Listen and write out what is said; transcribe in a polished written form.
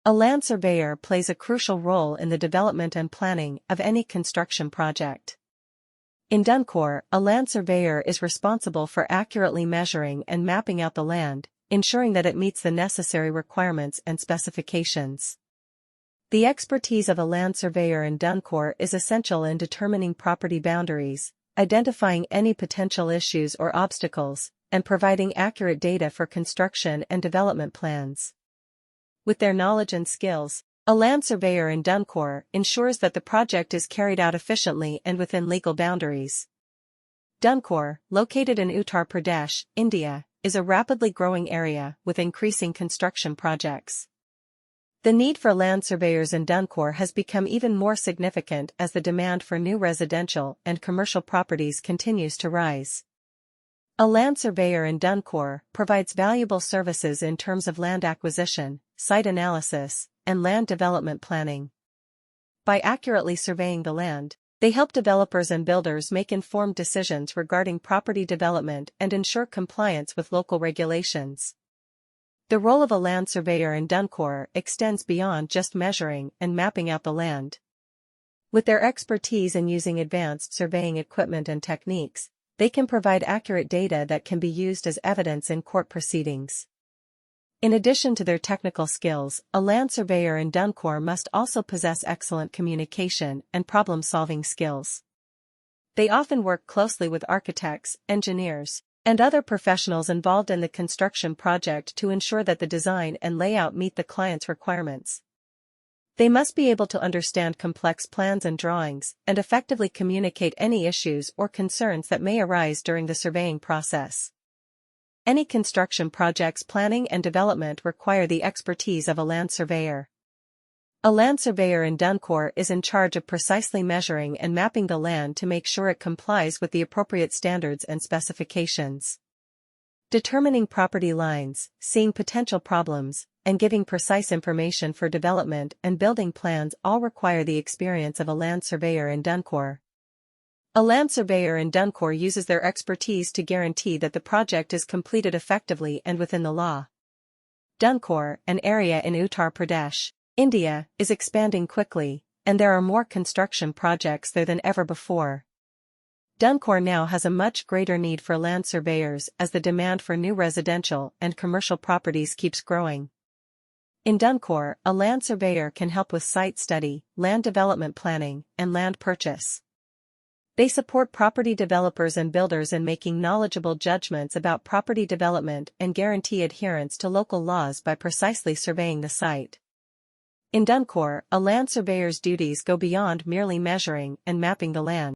A land surveyor plays a crucial role in the development and planning of any construction project. In Dankaur, a land surveyor is responsible for accurately measuring and mapping out the land, ensuring that it meets the necessary requirements and specifications. The expertise of a land surveyor in Dankaur is essential in determining property boundaries, identifying any potential issues or obstacles, and providing accurate data for construction and development plans. With their knowledge and skills, a land surveyor in Dankaur ensures that the project is carried out efficiently and within legal boundaries. Dankaur, located in Uttar Pradesh, India, is a rapidly growing area with increasing construction projects. The need for land surveyors in Dankaur has become even more significant as the demand for new residential and commercial properties continues to rise. A land surveyor in Dankaur provides valuable services in terms of land acquisition, site analysis, and land development planning. By accurately surveying the land, they help developers and builders make informed decisions regarding property development and ensure compliance with local regulations. The role of a land surveyor in Dankaur extends beyond just measuring and mapping out the land. With their expertise in using advanced surveying equipment and techniques, they can provide accurate data that can be used as evidence in court proceedings. In addition to their technical skills, a land surveyor in Dankaur must also possess excellent communication and problem-solving skills. They often work closely with architects, engineers, and other professionals involved in the construction project to ensure that the design and layout meet the client's requirements. They must be able to understand complex plans and drawings and effectively communicate any issues or concerns that may arise during the surveying process. Any construction project's planning and development require the expertise of a land surveyor. A land surveyor in Dankaur is in charge of precisely measuring and mapping the land to make sure it complies with the appropriate standards and specifications. Determining property lines, seeing potential problems, and giving precise information for development and building plans all require the experience of a land surveyor in Dankaur. A land surveyor in Dankaur uses their expertise to guarantee that the project is completed effectively and within the law. Dankaur, an area in Uttar Pradesh, India, is expanding quickly, and there are more construction projects there than ever before. Dankaur now has a much greater need for land surveyors as the demand for new residential and commercial properties keeps growing. In Dankaur, a land surveyor can help with site study, land development planning, and land purchase. They support property developers and builders in making knowledgeable judgments about property development and guarantee adherence to local laws by precisely surveying the site. In Dankaur, a land surveyor's duties go beyond merely measuring and mapping the land.